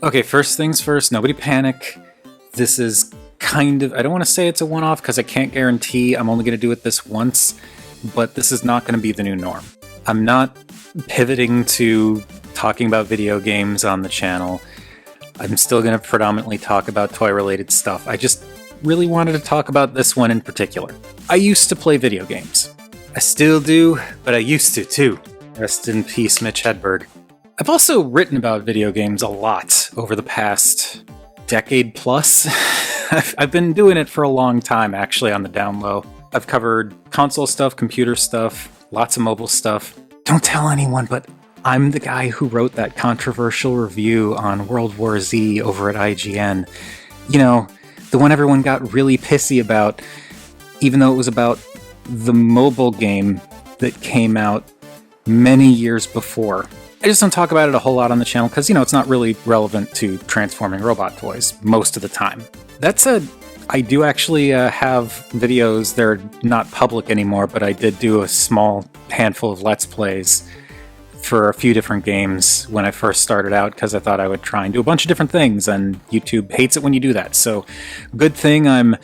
Okay, first things first, nobody panic. This is kind of, I don't want to say it's a one-off because I can't guarantee I'm only going to do it this once, but this is not going to be the new norm. I'm not pivoting to talking about video games on the channel. I'm still going to predominantly talk about toy-related stuff. I just really wanted to talk about this one in particular. I used to play video games. I still do, but I used to too. Rest in peace, Mitch Hedberg. I've also written about video games a lot over the past decade plus. I've been doing it for a long time, actually, on the down low. I've covered console stuff, computer stuff, lots of mobile stuff. Don't tell anyone, but I'm the guy who wrote that controversial review on World War Z over at IGN. You know, the one everyone got really pissy about, even though it was about the mobile game that came out many years before. I just don't talk about it a whole lot on the channel because, you know, it's not really relevant to transforming robot toys most of the time. That said, I do actually have videos. They're not public anymore, but I did do a small handful of Let's Plays for a few different games when I first started out because I thought I would try and do a bunch of different things, and YouTube hates it when you do that. So good thing I'm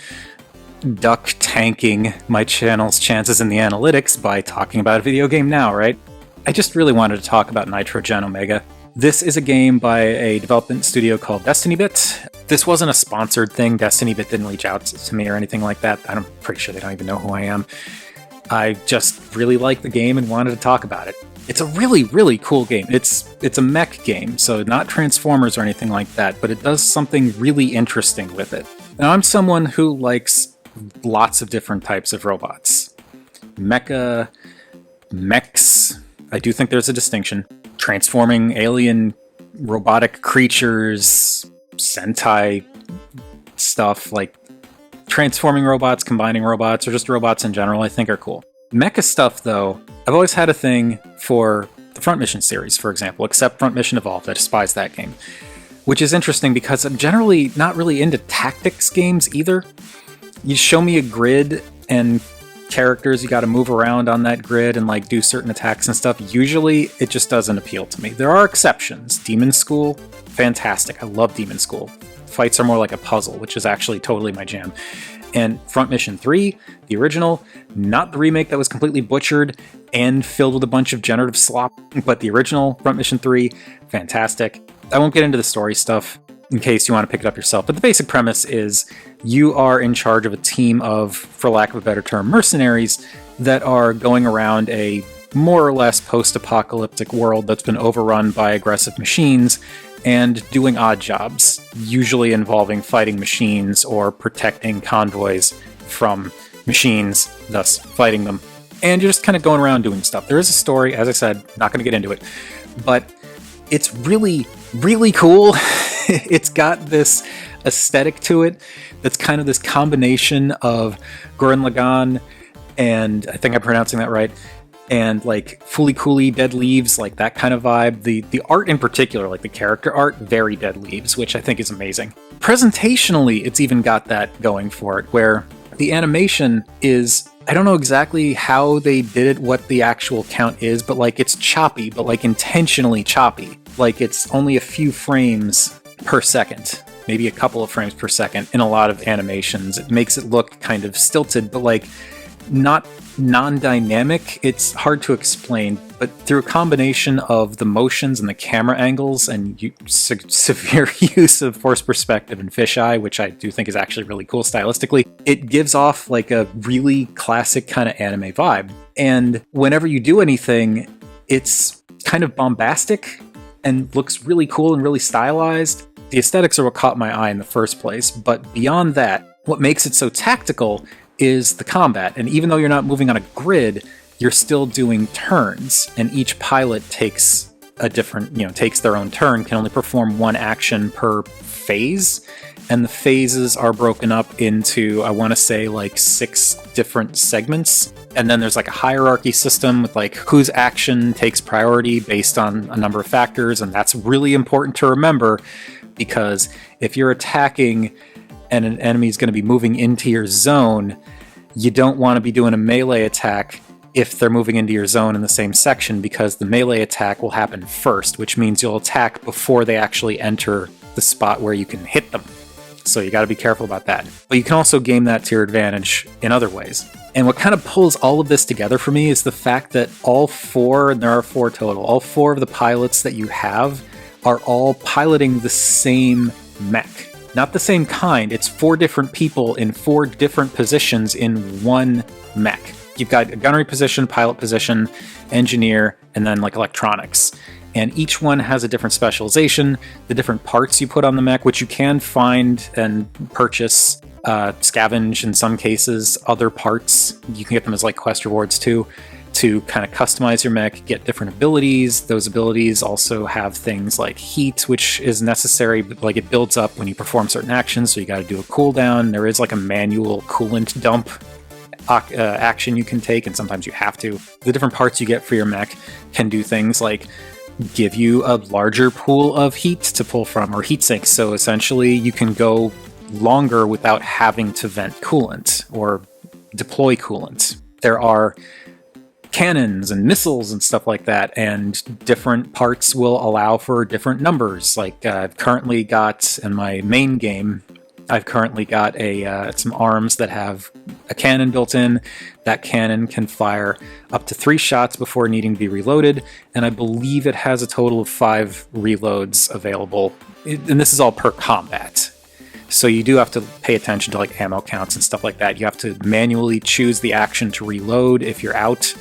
DuckTanking my channel's chances in the analytics by talking about a video game now, right? I just really wanted to talk about Nitro Gen Omega. This is a game by a development studio called Destiny Bit. This wasn't a sponsored thing. Destiny Bit didn't reach out to me or anything like that. I'm pretty sure they don't even know who I am. I just really liked the game and wanted to talk about it. It's a really, really cool game. It's a mech game, so not Transformers or anything like that, but it does something really interesting with it. Now, I'm someone who likes lots of different types of robots. Mecha, mechs. I do think there's a distinction. Transforming alien robotic creatures, Sentai stuff, like transforming robots, combining robots, or just robots in general, I think are cool. Mecha stuff, though, I've always had a thing for the Front Mission series, for example, except Front Mission Evolved. I despise that game. Which is interesting because I'm generally not really into tactics games either. You show me a grid and characters, you got to move around on that grid and like do certain attacks and stuff. Usually it just doesn't appeal to me. There are exceptions. Demon School, fantastic. I love Demon School. Fights are more like a puzzle, which is actually totally my jam. And Front Mission 3, the original, not the remake that was completely butchered and filled with a bunch of generative slop, but the original Front Mission 3, fantastic. I won't get into the story stuff in case you want to pick it up yourself, but the basic premise is you are in charge of a team of, for lack of a better term, mercenaries that are going around a more or less post-apocalyptic world that's been overrun by aggressive machines and doing odd jobs, usually involving fighting machines or protecting convoys from machines, thus fighting them. And you're just kind of going around doing stuff. There is a story, as I said, not going to get into it, but it's really, really cool. It's got this aesthetic to it that's kind of this combination of Gurren Lagann and, I think I'm pronouncing that right, and like Fooly Cooly, Dead Leaves, like that kind of vibe. The art in particular, like the character art, very Dead Leaves, which I think is amazing. Presentationally, it's even got that going for it, where the animation is, I don't know exactly how they did it, what the actual count is, but like it's choppy, but like intentionally choppy. Like it's only a few frames per second, maybe a couple of frames per second in a lot of animations. It makes it look kind of stilted, but like not non-dynamic. It's hard to explain, but through a combination of the motions and the camera angles and severe use of forced perspective and fisheye, which I do think is actually really cool stylistically, it gives off like a really classic kind of anime vibe. And whenever you do anything, it's kind of bombastic and looks really cool and really stylized. The aesthetics are what caught my eye in the first place, but beyond that, what makes it so tactical is the combat. And even though you're not moving on a grid, you're still doing turns, and each pilot takes a different, takes their own turn, can only perform one action per phase, and the phases are broken up into, I want to say, like 6 different segments. And then there's like a hierarchy system with like whose action takes priority based on a number of factors, and that's really important to remember, because if you're attacking and an enemy is going to be moving into your zone, you don't want to be doing a melee attack if they're moving into your zone in the same section, because the melee attack will happen first, which means you'll attack before they actually enter the spot where you can hit them. So you got to be careful about that. But you can also game that to your advantage in other ways. And what kind of pulls all of this together for me is the fact that all four, and there are four total, all four of the pilots that you have are all piloting the same mech. Not the same kind, it's four different people in four different positions in one mech. You've got a gunnery position, pilot position, engineer, and then like electronics. And each one has a different specialization, the different parts you put on the mech, which you can find and purchase, scavenge in some cases, other parts. You can get them as like quest rewards too, to kind of customize your mech, get different abilities. Those abilities also have things like heat, which is necessary, but like it builds up when you perform certain actions, so you got to do a cooldown. There is like a manual coolant dump action you can take, and sometimes you have to. The different parts you get for your mech can do things like give you a larger pool of heat to pull from, or heat sinks, so essentially you can go longer without having to vent coolant or deploy coolant. There are cannons and missiles and stuff like that, and different parts will allow for different numbers. Like I've currently got, in my main game, I've currently got some arms that have a cannon built in. That cannon can fire up to 3 shots before needing to be reloaded, and I believe it has a total of 5 reloads available. And this is all per combat. So you do have to pay attention to like ammo counts and stuff like that. You have to manually choose the action to reload if you're out.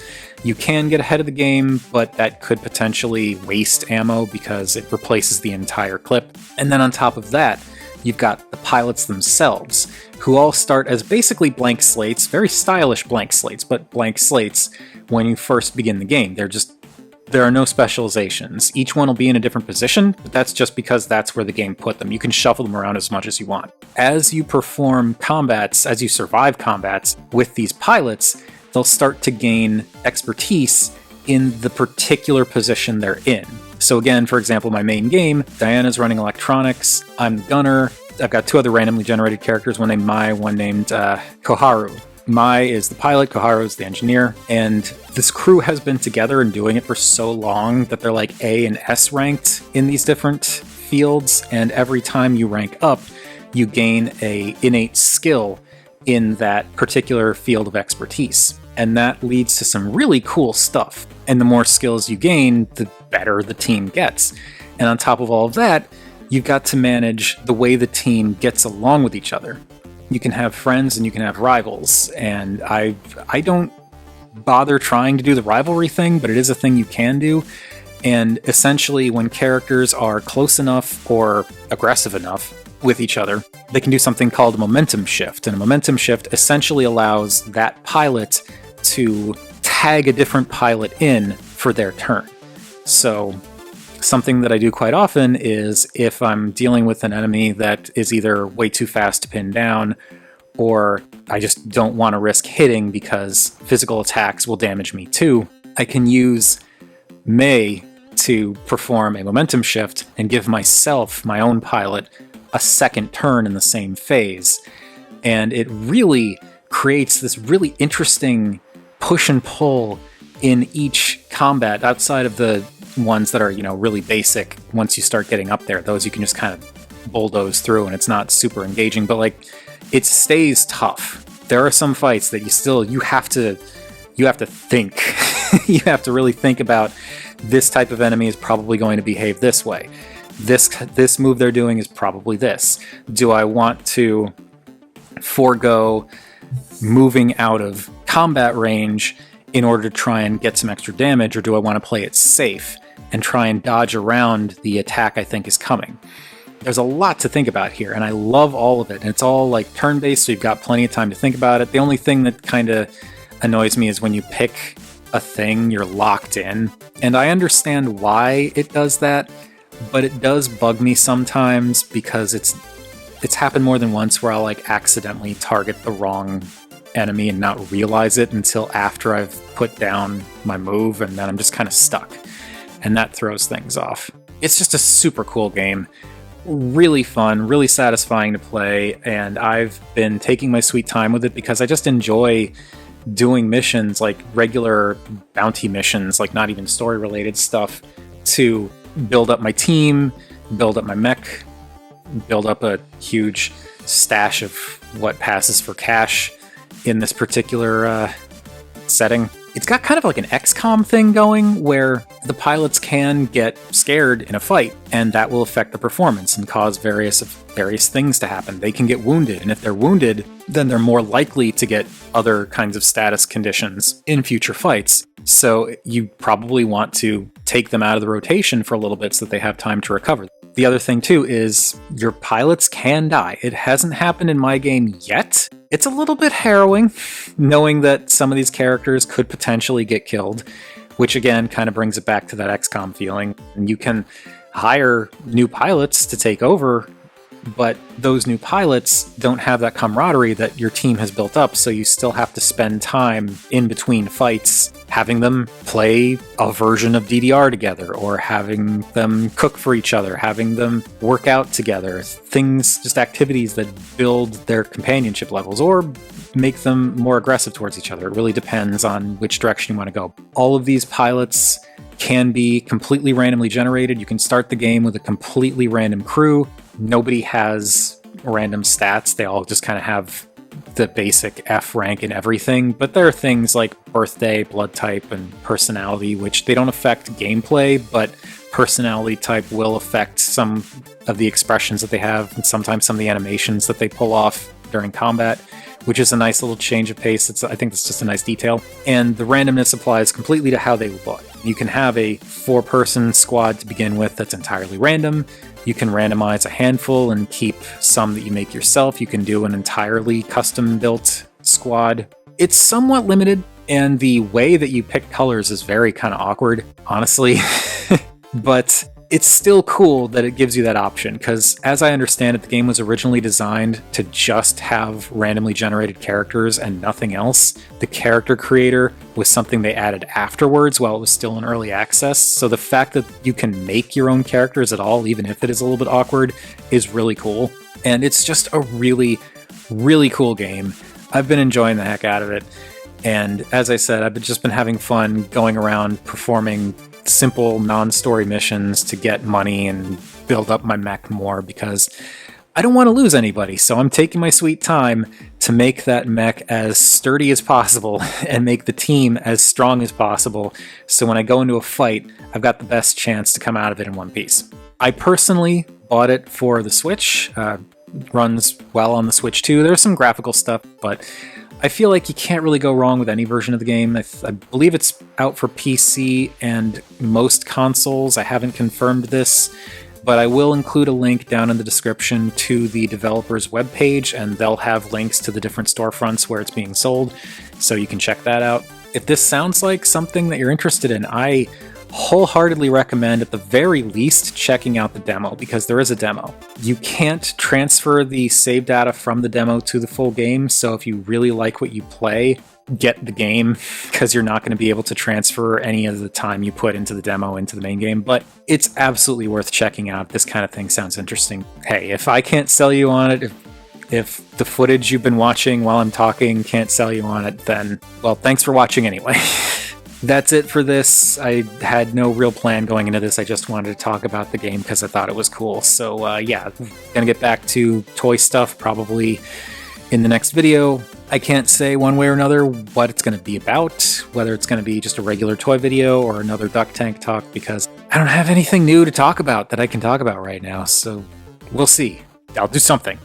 You can get ahead of the game, but that could potentially waste ammo because it replaces the entire clip. And then on top of that, you've got the pilots themselves, who all start as basically blank slates, very stylish blank slates, but blank slates when you first begin the game. There are no specializations. Each one will be in a different position, but that's just because that's where the game put them. You can shuffle them around as much as you want. As you perform combats, as you survive combats with these pilots, they'll start to gain expertise in the particular position they're in. So again, for example, my main game, Diana's running electronics, I'm the gunner, I've got 2 other randomly generated characters, one named Mai, one named Koharu. Mai is the pilot, Koharu is the engineer, and this crew has been together and doing it for so long that they're like A and S ranked in these different fields, and every time you rank up, you gain a innate skill in that particular field of expertise. And that leads to some really cool stuff. And the more skills you gain, the better the team gets. And on top of all of that, you've got to manage the way the team gets along with each other. You can have friends and you can have rivals, and I don't bother trying to do the rivalry thing, but it is a thing you can do. And essentially, when characters are close enough or aggressive enough with each other, they can do something called a momentum shift. And a momentum shift essentially allows that pilot to tag a different pilot in for their turn. So something that I do quite often is if I'm dealing with an enemy that is either way too fast to pin down, or I just don't want to risk hitting because physical attacks will damage me too, I can use Mei to perform a momentum shift and give myself, my own pilot, a second turn in the same phase. And it really creates this really interesting push and pull in each combat outside of the ones that are, really basic. Once you start getting up there, those you can just kind of bulldoze through and it's not super engaging, but like it stays tough. There are some fights that you have to think. You have to really think about, this type of enemy is probably going to behave this way. This move they're doing is probably this. Do I want to forego moving out of combat range in order to try and get some extra damage, or do I want to play it safe and try and dodge around the attack I think is coming? There's a lot to think about here, and I love all of it. And it's all like turn-based, so you've got plenty of time to think about it. The only thing that kind of annoys me is when you pick a thing, you're locked in. And I understand why it does that, but it does bug me sometimes because it's happened more than once where I'll like accidentally target the wrong enemy and not realize it until after I've put down my move, and then I'm just kind of stuck. And that throws things off. It's just a super cool game. Really fun, really satisfying to play, and I've been taking my sweet time with it because I just enjoy doing missions, like regular bounty missions, like not even story-related stuff, to build up my team, build up my mech, build up a huge stash of what passes for cash in this particular setting. It's got kind of like an XCOM thing going where the pilots can get scared in a fight, and that will affect the performance and cause various things to happen. They can get wounded, and if they're wounded, then they're more likely to get other kinds of status conditions in future fights. So you probably want to take them out of the rotation for a little bit so that they have time to recover. The other thing too is your pilots can die. It hasn't happened in my game yet. It's a little bit harrowing knowing that some of these characters could potentially get killed, which again kind of brings it back to that XCOM feeling. And you can hire new pilots to take over, but those new pilots don't have that camaraderie that your team has built up, so you still have to spend time in between fights having them play a version of DDR together, or having them cook for each other, having them work out together, things, just activities that build their companionship levels or make them more aggressive towards each other. It really depends on which direction you want to go. All of these pilots can be completely randomly generated. You can start the game with a completely random crew. Nobody has random stats. They all just kind of have the basic F rank and everything, but there are things like birthday, blood type, and personality, which they don't affect gameplay, but personality type will affect some of the expressions that they have, and sometimes some of the animations that they pull off during combat, which is a nice little change of pace. I think that's just a nice detail. And the randomness applies completely to how they look. You can have a 4-person squad to begin with that's entirely random. You can randomize a handful and keep some that you make yourself. You can do an entirely custom-built squad. It's somewhat limited, and the way that you pick colors is very kind of awkward, honestly. But it's still cool that it gives you that option, because as I understand it, the game was originally designed to just have randomly generated characters and nothing else. The character creator was something they added afterwards while it was still in early access, so the fact that you can make your own characters at all, even if it is a little bit awkward, is really cool. And it's just a really, really cool game. I've been enjoying the heck out of it, and as I said, I've just been having fun going around performing simple non-story missions to get money and build up my mech more, because I don't want to lose anybody, so I'm taking my sweet time to make that mech as sturdy as possible and make the team as strong as possible, so when I go into a fight, I've got the best chance to come out of it in one piece. I personally bought it for the Switch. Runs well on the Switch too. There's some graphical stuff, but I feel like you can't really go wrong with any version of the game. I believe it's out for PC and most consoles. I haven't confirmed this, but I will include a link down in the description to the developer's webpage, and they'll have links to the different storefronts where it's being sold, so you can check that out. If this sounds like something that you're interested in, I wholeheartedly recommend at the very least checking out the demo, because there is a demo. You can't transfer the save data from the demo to the full game, so if you really like what you play, get the game, because you're not going to be able to transfer any of the time you put into the demo into the main game, but it's absolutely worth checking out. This kind of thing sounds interesting. Hey, if I can't sell you on it, if the footage you've been watching while I'm talking can't sell you on it, then, well, thanks for watching anyway. That's it for this. I had no real plan going into this. I just wanted to talk about the game because I thought it was cool. So yeah, gonna get back to toy stuff probably in the next video. I can't say one way or another what it's going to be about, whether it's going to be just a regular toy video or another DuckTank talk, because I don't have anything new to talk about that I can talk about right now. So we'll see. I'll do something.